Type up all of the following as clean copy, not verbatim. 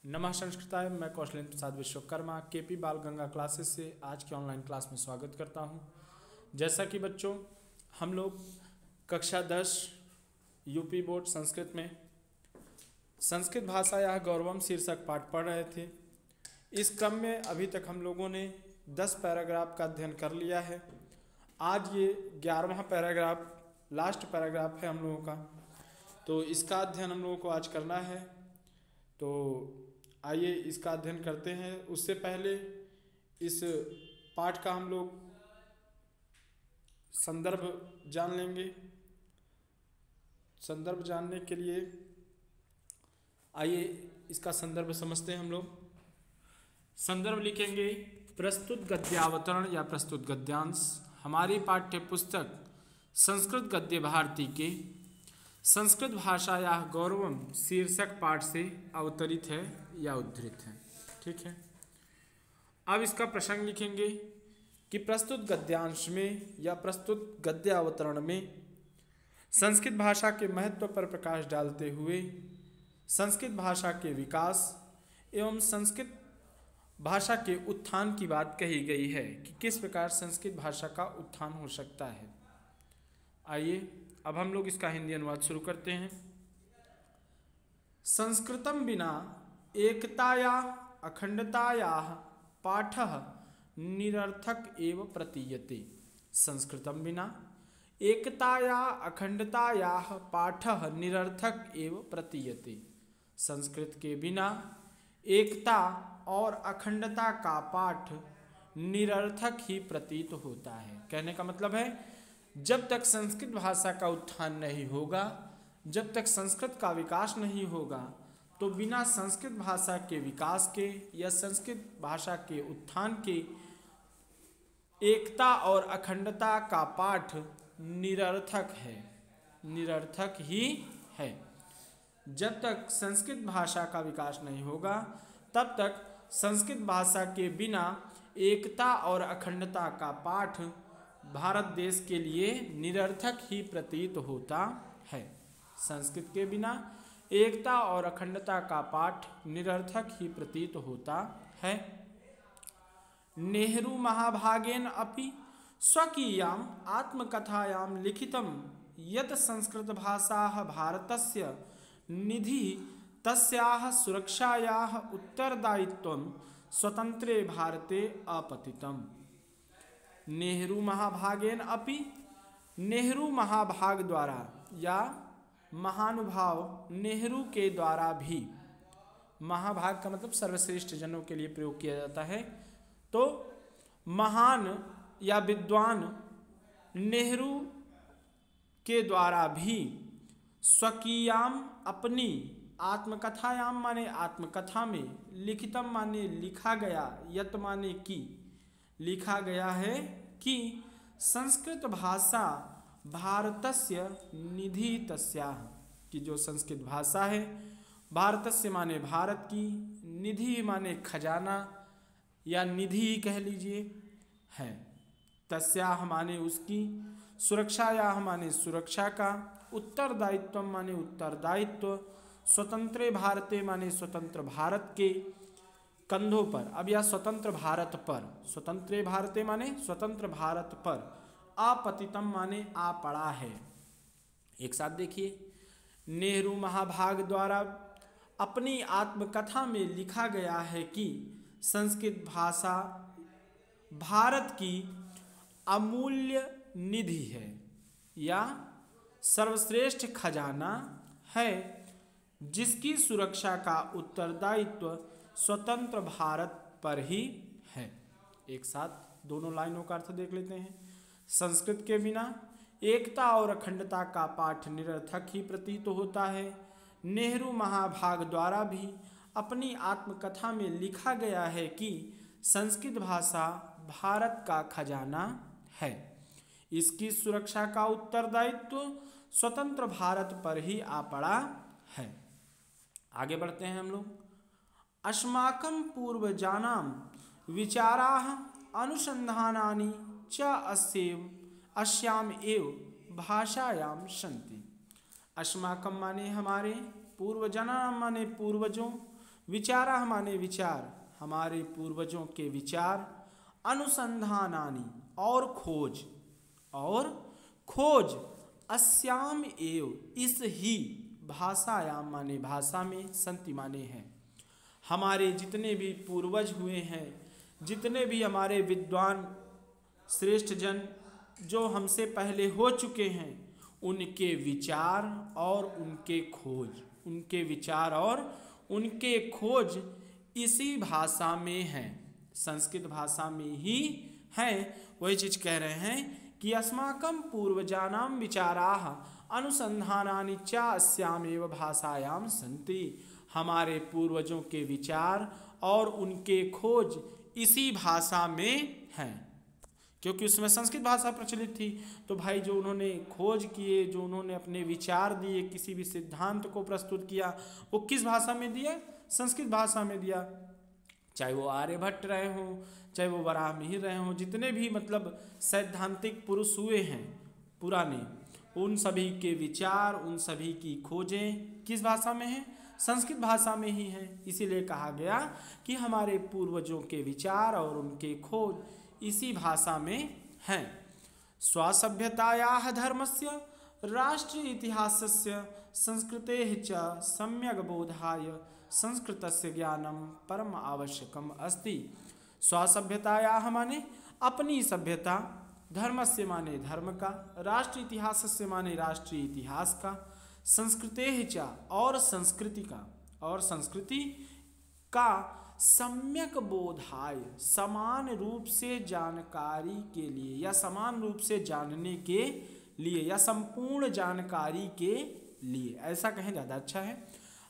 नमः संस्कृताय। मैं कौशलेंद्र प्रसाद विश्वकर्मा केपी बाल गंगा क्लासेस से आज की ऑनलाइन क्लास में स्वागत करता हूं। जैसा कि बच्चों हम लोग कक्षा 10 यूपी बोर्ड संस्कृत में संस्कृत भाषा या गौरवम शीर्षक पाठ पढ़ रहे थे। इस क्रम में अभी तक हम लोगों ने 10 पैराग्राफ का अध्ययन कर लिया है। आज ये 11वां पैराग्राफ लास्ट पैराग्राफ है हम लोगों का, तो इसका अध्ययन हम लोगों को आज करना है। तो आइए इसका अध्ययन करते हैं। उससे पहले इस पाठ का हम लोग संदर्भ जान लेंगे। संदर्भ जानने के लिए आइए इसका संदर्भ समझते हैं हम लोग। संदर्भ लिखेंगे प्रस्तुत गद्यावतरण या प्रस्तुत गद्यांश हमारी पाठ्य पुस्तक संस्कृत गद्य भारती के संस्कृत भाषा या गौरवम शीर्षक पाठ से अवतरित है या उद्धृत है। ठीक है, अब इसका प्रसंग लिखेंगे कि प्रस्तुत गद्यांश में या प्रस्तुत गद्य अवतरण में संस्कृत भाषा के महत्व पर प्रकाश डालते हुए संस्कृत भाषा के विकास एवं संस्कृत भाषा के उत्थान की बात कही गई है कि किस प्रकार संस्कृत भाषा का उत्थान हो सकता है। आइए अब हम लोग इसका हिंदी अनुवाद शुरू करते हैं। संस्कृतम बिना एकताया अखंडताया पाठः निरर्थक एव प्रतीयते। संस्कृतम बिना एकताया अखंडताया पाठः निरर्थक एव प्रतीयते। संस्कृत के बिना एकता और अखंडता का पाठ निरर्थक ही प्रतीत होता है। कहने का मतलब है जब तक संस्कृत भाषा का उत्थान नहीं होगा, जब तक संस्कृत का विकास नहीं होगा, तो बिना संस्कृत भाषा के विकास के या संस्कृत भाषा के उत्थान के एकता और अखंडता का पाठ निरर्थक है, निरर्थक ही है। जब तक संस्कृत भाषा का विकास नहीं होगा तब तक संस्कृत भाषा के बिना एकता और अखंडता का पाठ भारत देश के लिए निरर्थक ही प्रतीत होता है। संस्कृत के बिना एकता और अखंडता का पाठ निरर्थक ही प्रतीत होता है। नेहरू महाभागेन अपि स्वकीयाम आत्मकथायाम लिखितम यत् संस्कृत भाषाः भारतस्य निधि तस्याः सुरक्षायाः उत्तरदायित्वं स्वतंत्रे भारते अपतितम्। नेहरू महाभागेन अपि नेहरू महाभाग द्वारा या महानुभाव नेहरू के द्वारा भी, महाभाग का मतलब सर्वश्रेष्ठ जनों के लिए प्रयोग किया जाता है, तो महान या विद्वान नेहरू के द्वारा भी स्वकीयाम अपनी आत्मकथायाम माने आत्मकथा में लिखितम माने लिखा गया, यत माने की लिखा गया है कि संस्कृत भाषा भारतस्य निधि तस्याः, कि जो संस्कृत भाषा है भारतस्य माने भारत की, निधि माने खजाना या निधि कह लीजिए है, तस्याः माने उसकी, सुरक्षायाः माने सुरक्षा का, उत्तरदायित्व माने उत्तरदायित्व, स्वतंत्रे भारते माने स्वतंत्र भारत के कंधों पर, अब या स्वतंत्र भारत पर, स्वतंत्र भारते माने स्वतंत्र भारत पर, आपतितम माने आ पड़ा है। एक साथ देखिए, नेहरू महाभाग द्वारा अपनी आत्मकथा में लिखा गया है कि संस्कृत भाषा भारत की अमूल्य निधि है या सर्वश्रेष्ठ खजाना है, जिसकी सुरक्षा का उत्तरदायित्व स्वतंत्र भारत पर ही है। एक साथ दोनों लाइनों का अर्थ देख लेते हैं। संस्कृत के बिना एकता और अखंडता का पाठ निरर्थक ही प्रतीत होता है। नेहरू महाभाग द्वारा भी अपनी आत्मकथा में लिखा गया है कि संस्कृत भाषा भारत का खजाना है, इसकी सुरक्षा का उत्तरदायित्व स्वतंत्र भारत पर ही आ पड़ा है। आगे बढ़ते हैं हम लोग। अस्माकं पूर्वजानां विचाराः अनुसंधानानि च अस्याम एव भाषायां सन्ति। अस्माकं माने हमारे, पूर्वजानां माने पूर्वजों, विचारा माने विचार, हमारे पूर्वजों के विचार, अनुसंधानानि और खोज अस्याम एव इस ही भाषायाम माने भाषा में, संति माने हैं। हमारे जितने भी पूर्वज हुए हैं, जितने भी हमारे विद्वान श्रेष्ठ जन जो हमसे पहले हो चुके हैं, उनके विचार और उनके खोज इसी भाषा में हैं, संस्कृत भाषा में ही हैं। वही चीज कह रहे हैं कि अस्माकं पूर्वजानां विचाराः अनुसंधानानि च अस्यामेव भाषायां सन्ति, हमारे पूर्वजों के विचार और उनके खोज इसी भाषा में हैं। क्योंकि उसमें संस्कृत भाषा प्रचलित थी, तो भाई जो उन्होंने खोज किए, जो उन्होंने अपने विचार दिए, किसी भी सिद्धांत को प्रस्तुत किया, वो किस भाषा में दिया? संस्कृत भाषा में दिया। चाहे वो आर्यभट्ट रहे हों, चाहे वो वराहमिहिर रहे हों, जितने भी मतलब सैद्धांतिक पुरुष हुए हैं पुराने, उन सभी के विचार, उन सभी की खोजें किस भाषा में हैं? संस्कृत भाषा में ही हैं। इसीलिए कहा गया कि हमारे पूर्वजों के विचार और उनके खोज इसी भाषा में हैं। स्वसभ्यतायाः धर्मस्य राष्ट्र इतिहासस्य संस्कृतेः च सम्यग् बोधाय संस्कृतस्य ज्ञानं परम आवश्यकम अस्ति। स्वसभ्यतायाः माने अपनी सभ्यता, धर्मस्य माने धर्म का, राष्ट्र इतिहासस्य माने राष्ट्रीय इतिहास का, संस्कृतेः च और संस्कृति का सम्यक बोधाय समान रूप से जानकारी के लिए, या समान रूप से जानने के लिए, या संपूर्ण जानकारी के लिए, ऐसा कहें ज़्यादा अच्छा है।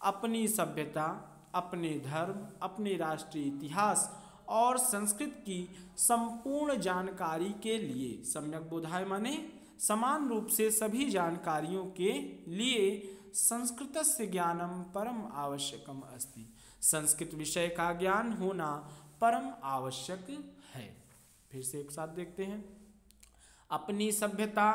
अपनी सभ्यता, अपने धर्म, अपने राष्ट्रीय इतिहास और संस्कृत की संपूर्ण जानकारी के लिए, सम्यक बोधाय माने समान रूप से सभी जानकारियों के लिए, संस्कृतस्य ज्ञानम परम आवश्यकम अस्ति, संस्कृत विषय का ज्ञान होना परम आवश्यक है। फिर से एक साथ देखते हैं। अपनी सभ्यता,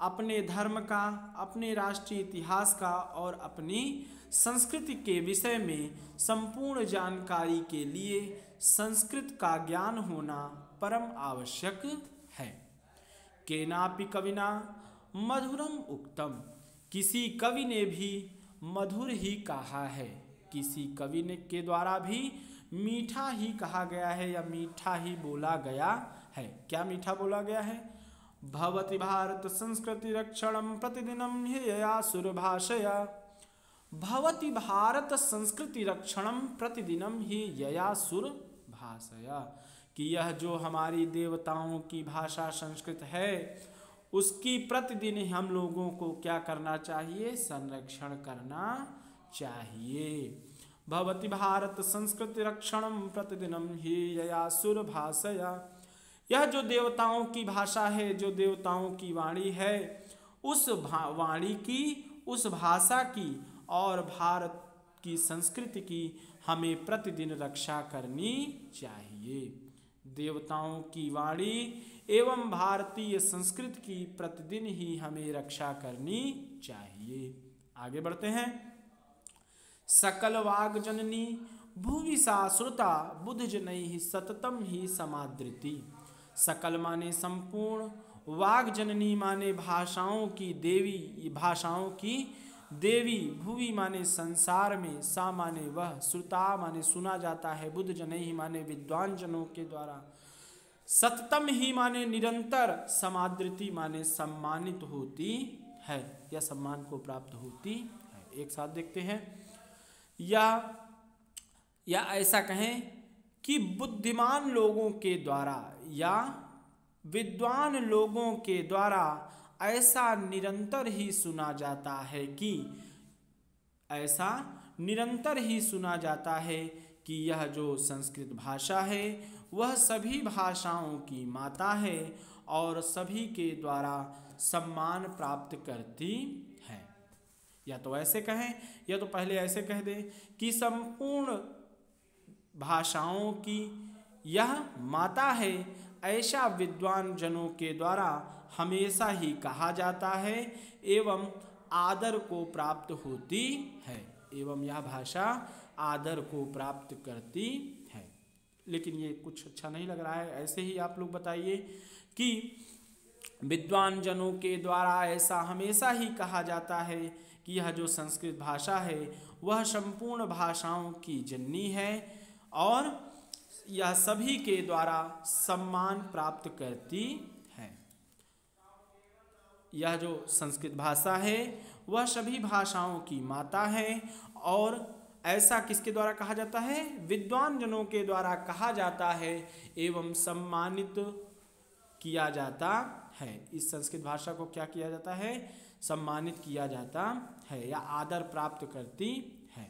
अपने धर्म का, अपने राष्ट्रीय इतिहास का और अपनी संस्कृति के विषय में संपूर्ण जानकारी के लिए संस्कृत का ज्ञान होना परम आवश्यक है। केनापि कविना मधुरम उक्तम, किसी कवि ने भी मधुर ही कहा है, किसी कवि ने के द्वारा भी मीठा ही कहा गया है या मीठा ही बोला गया है। क्या मीठा बोला गया है? भवति भारत संस्कृति रक्षणम प्रतिदिनम हि यया सुरभाषया, भवति भारत संस्कृति रक्षणम प्रतिदिनम ही यया सुरभाषया, कि यह जो हमारी देवताओं की भाषा संस्कृत है, उसकी प्रतिदिन हम लोगों को क्या करना चाहिए? संरक्षण करना चाहिए। भवति भारत संस्कृति रक्षणम प्रतिदिनम ही यया सुरभाषया, यह जो देवताओं की भाषा है, जो देवताओं की वाणी है, उस वाणी की, उस भाषा की और भारत की संस्कृति की हमें प्रतिदिन रक्षा करनी चाहिए। देवताओं की वाणी एवं भारतीय संस्कृति की प्रतिदिन ही हमें रक्षा करनी चाहिए। आगे बढ़ते हैं। सकल वाग जननी भुवि सा श्रुता बुध जनैः सततम ही समादृति। सकल माने संपूर्ण, वाग जननी माने भाषाओं की देवी, भाषाओं की देवी, भुवि माने संसार में, सा माने वह, श्रुता माने सुना जाता है, बुद्ध जनैः माने विद्वान जनों के द्वारा, सततम ही माने निरंतर, समादृति माने सम्मानित होती है या सम्मान को प्राप्त होती है। एक साथ देखते हैं। या ऐसा कहें कि बुद्धिमान लोगों के द्वारा या विद्वान लोगों के द्वारा ऐसा निरंतर ही सुना जाता है कि, ऐसा निरंतर ही सुना जाता है कि यह जो संस्कृत भाषा है वह सभी भाषाओं की माता है और सभी के द्वारा सम्मान प्राप्त करती है। या तो ऐसे कहें, या तो पहले ऐसे कह दें कि संपूर्ण भाषाओं की यह माता है, ऐसा विद्वान जनों के द्वारा हमेशा ही कहा जाता है एवं आदर को प्राप्त होती है, एवं यह भाषा आदर को प्राप्त करती है। लेकिन ये कुछ अच्छा नहीं लग रहा है। ऐसे ही आप लोग बताइए कि विद्वान जनों के द्वारा ऐसा हमेशा ही कहा जाता है कि यह जो संस्कृत भाषा है वह संपूर्ण भाषाओं की जननी है और यह सभी के द्वारा सम्मान प्राप्त करती है। यह जो संस्कृत भाषा है वह सभी भाषाओं की माता है और ऐसा किसके द्वारा कहा जाता है? विद्वान जनों के द्वारा कहा जाता है एवं सम्मानित किया जाता है। इस संस्कृत भाषा को क्या किया जाता है? सम्मानित किया जाता है या आदर प्राप्त करती है।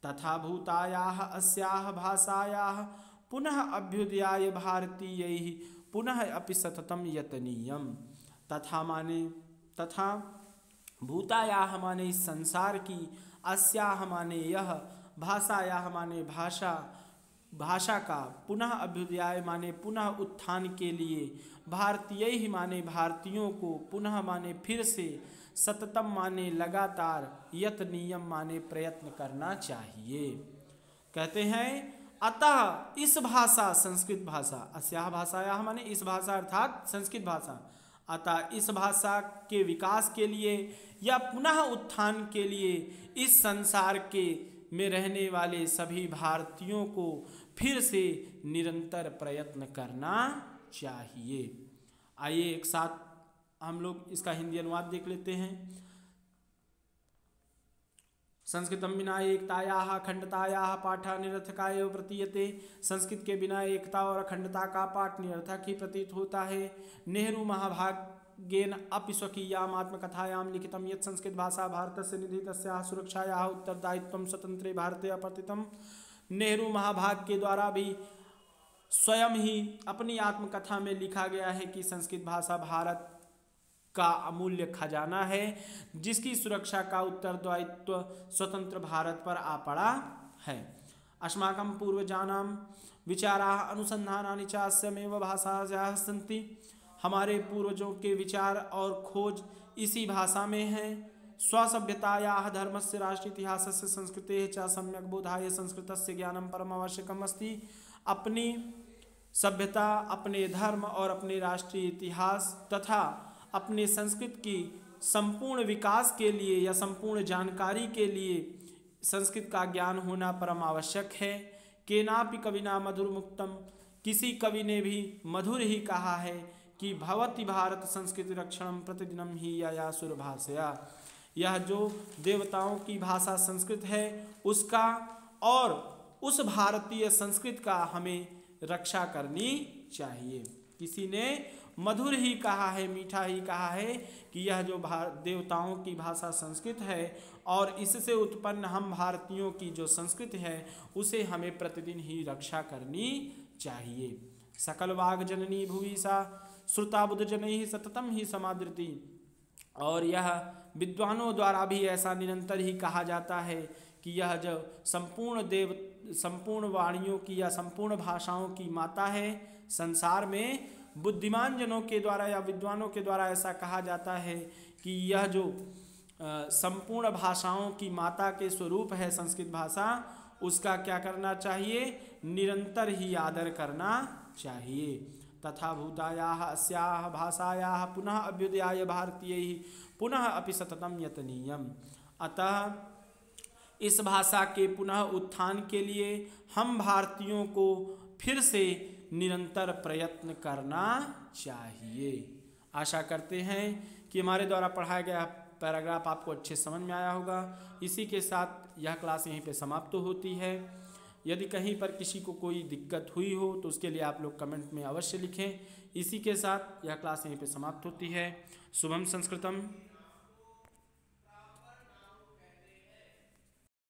तथा भूतायाः अस्याः भाषायाः पुनः अभ्युदयाय भारतीयैः पुनः अपि सततं यतनीयम्। तथा भूतायाः माने इस संसार की, अस्याः माने यह, भाषायाः माने भाषा का, पुनः अभ्युदय माने पुनः उत्थान के लिए, भारतीय ही माने भारतीयों को, पुनः माने फिर से, सततम माने लगातार, यतनीयम माने प्रयत्न करना चाहिए। कहते हैं अतः इस भाषा, संस्कृत भाषा, अस्याः भाषायाः माने इस भाषा अर्थात संस्कृत भाषा, अतः इस भाषा के विकास के लिए या पुनः उत्थान के लिए इस संसार के में रहने वाले सभी भारतीयों को फिर से निरंतर प्रयत्न करना चाहिए। आइए एक साथ हम लोग इसका हिंदी अनुवाद देख लेते हैं। संस्कृतम विना एकतायाः अखंडतायाः पाठः निरर्थकाय एव प्रतीयते। संस्कृत के बिना एकता और अखंडता का पाठ निरर्थक ही प्रतीत होता है। नेहरू महाभाग्येन अपि स्वकीयाम् आत्मकथायां लिखितं यत् संस्कृत भाषा भारतस्य निधि तस्याः सुरक्षायाः उत्तरदायित्वं स्वतंत्रे भारते अपतितम्। नेहरू महाभाग के द्वारा भी स्वयं ही अपनी आत्मकथा में लिखा गया है कि संस्कृत भाषा भारत का अमूल्य खजाना है जिसकी सुरक्षा का उत्तरदायित्व स्वतंत्र भारत पर आ पड़ा है। अस्माकं पूर्वजानां विचाराः अनुसंधानानि च अस्यामेव भाषायाः सन्ति। हमारे पूर्वजों के विचार और खोज इसी भाषा में हैं। स्वसभ्यतायाः धर्मस्य राष्ट्र इतिहासस्य संस्कृतेः च सम्यक् बोधाय संस्कृतस्य ज्ञानं परमावश्यकम् अस्ति। अपनी सभ्यता, अपने धर्म और अपने राष्ट्रीय इतिहास तथा अपने संस्कृत की संपूर्ण विकास के लिए या संपूर्ण जानकारी के लिए संस्कृत का ज्ञान होना परम आवश्यक है। केनापि कविना मधुर मुक्तम, किसी कवि ने भी मधुर ही कहा है कि भवति भारत संस्कृति रक्षणम प्रतिदिनम ही या सुरभाषया। यह जो देवताओं की भाषा संस्कृत है उसका और उस भारतीय संस्कृत का हमें रक्षा करनी चाहिए। किसी ने मधुर ही कहा है, मीठा ही कहा है कि यह जो देवताओं की भाषा संस्कृत है और इससे उत्पन्न हम भारतीयों की जो संस्कृति है उसे हमें प्रतिदिन ही रक्षा करनी चाहिए। सकल वाग जननी भुवि सा श्रुता बुद्ध जनैः सततम ही समादृति। और यह विद्वानों द्वारा भी ऐसा निरंतर ही कहा जाता है कि यह जो संपूर्ण वाणियों की या संपूर्ण भाषाओं की माता है। संसार में बुद्धिमान जनों के द्वारा या विद्वानों के द्वारा ऐसा कहा जाता है कि यह जो संपूर्ण भाषाओं की माता के स्वरूप है संस्कृत भाषा, उसका क्या करना चाहिए? निरंतर ही आदर करना चाहिए। तथा भूतायाः अस्याः भाषायाः पुनः अभ्युदयाय भारतीयैः पुनः अपि सततं यतनीयम्। अतः इस भाषा के पुनः उत्थान के लिए हम भारतीयों को फिर से निरंतर प्रयत्न करना चाहिए। आशा करते हैं कि हमारे द्वारा पढ़ाया गया पैराग्राफ आपको अच्छे समझ में आया होगा। इसी के साथ यह क्लास यहीं पे समाप्त होती है। यदि कहीं पर किसी को कोई दिक्कत हुई हो तो उसके लिए आप लोग कमेंट में अवश्य लिखें। इसी के साथ यह क्लास यहीं पे समाप्त होती है। शुभम संस्कृतम।